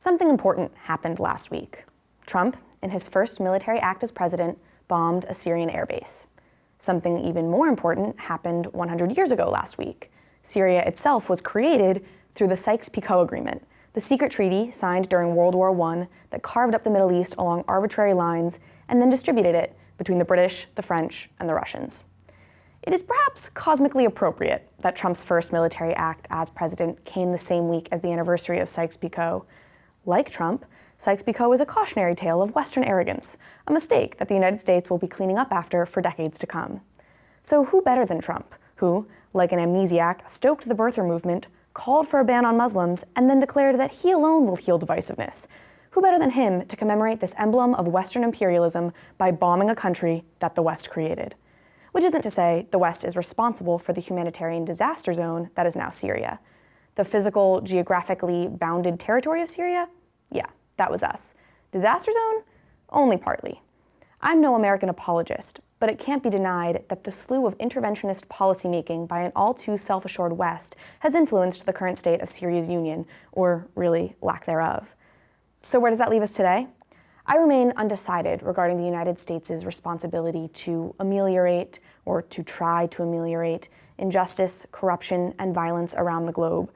Something important happened last week. Trump, in his first military act as president, bombed a Syrian airbase. Something even more important happened 100 years ago last week. Syria itself was created through the Sykes Picot Agreement, the secret treaty signed during World War I that carved up the Middle East along arbitrary lines and then distributed it between the British, the French, and the Russians. It is perhaps cosmically appropriate that Trump's first military act as president came the same week as the anniversary of Sykes-Picot. Like Trump, Sykes-Picot is a cautionary tale of Western arrogance, a mistake that the United States will be cleaning up after for decades to come. So who better than Trump, who, like an amnesiac, stoked the birther movement, called for a ban on Muslims, and then declared that he alone will heal divisiveness? Who better than him to commemorate this emblem of Western imperialism by bombing a country that the West created? Which isn't to say the West is responsible for the humanitarian disaster zone that is now Syria. The physical, geographically bounded territory of Syria? Yeah, that was us. Disaster zone? Only partly. I'm no American apologist, but it can't be denied that the slew of interventionist policymaking by an all-too self-assured West has influenced the current state of Syria's union, or really lack thereof. So where does that leave us today? I remain undecided regarding the United States' responsibility to ameliorate, or to try to ameliorate, injustice, corruption, and violence around the globe.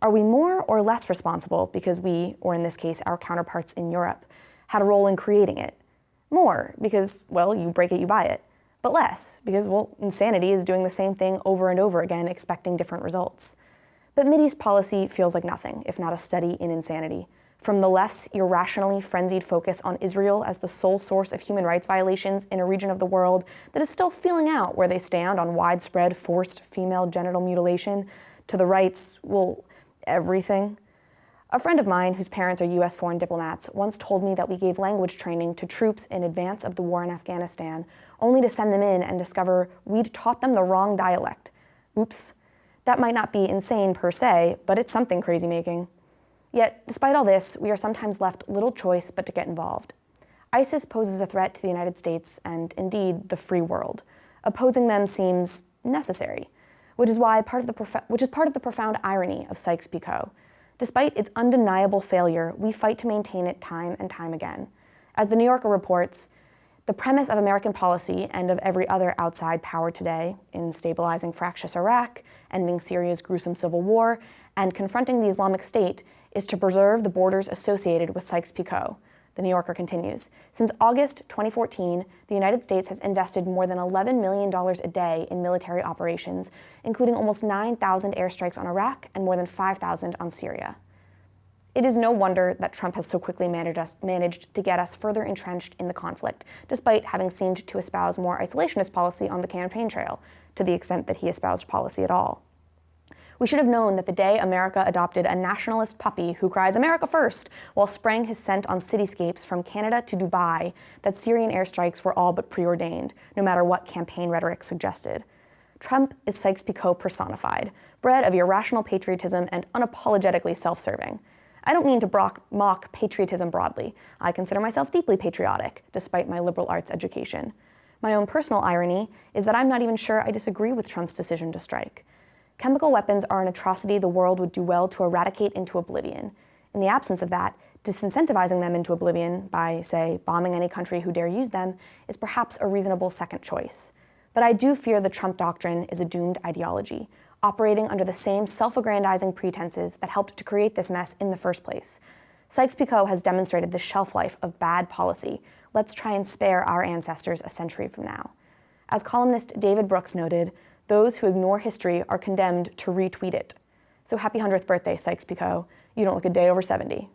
Are we more or less responsible because we, or in this case our counterparts in Europe, had a role in creating it? More because, well, you break it, you buy it. But less because, well, insanity is doing the same thing over and over again, expecting different results. But Mideast policy feels like nothing, if not a study in insanity. From the left's irrationally frenzied focus on Israel as the sole source of human rights violations in a region of the world that is still feeling out where they stand on widespread forced female genital mutilation, to the right's, well, everything. A friend of mine whose parents are U.S. foreign diplomats once told me that we gave language training to troops in advance of the war in Afghanistan, only to send them in and discover we'd taught them the wrong dialect. Oops. That might not be insane per se, but it's something crazy-making. Yet, despite all this, we are sometimes left little choice but to get involved. ISIS poses a threat to the United States and, indeed, the free world. Opposing them seems necessary, which is part of the profound irony of Sykes-Picot. Despite its undeniable failure, we fight to maintain it time and time again. As the New Yorker reports, the premise of American policy and of every other outside power today in stabilizing fractious Iraq, ending Syria's gruesome civil war, and confronting the Islamic State is to preserve the borders associated with Sykes-Picot. The New Yorker continues, since August 2014, the United States has invested more than $11 million a day in military operations, including almost 9,000 airstrikes on Iraq and more than 5,000 on Syria. It is no wonder that Trump has so quickly managed to get us further entrenched in the conflict, despite having seemed to espouse more isolationist policy on the campaign trail, to the extent that he espoused policy at all. We should have known that the day America adopted a nationalist puppy who cries "America first" while spraying his scent on cityscapes from Canada to Dubai, that Syrian airstrikes were all but preordained, no matter what campaign rhetoric suggested. Trump is Sykes-Picot personified, bred of irrational patriotism and unapologetically self-serving. I don't mean to mock patriotism broadly. I consider myself deeply patriotic, despite my liberal arts education. My own personal irony is that I'm not even sure I disagree with Trump's decision to strike. Chemical weapons are an atrocity the world would do well to eradicate into oblivion. In the absence of that, disincentivizing them into oblivion by, say, bombing any country who dare use them is perhaps a reasonable second choice. But I do fear the Trump doctrine is a doomed ideology, operating under the same self-aggrandizing pretenses that helped to create this mess in the first place. Sykes-Picot has demonstrated the shelf life of bad policy. Let's try and spare our ancestors a century from now. As columnist David Brooks noted, those who ignore history are condemned to retweet it. So happy 100th birthday, Sykes-Picot. You don't look a day over 70.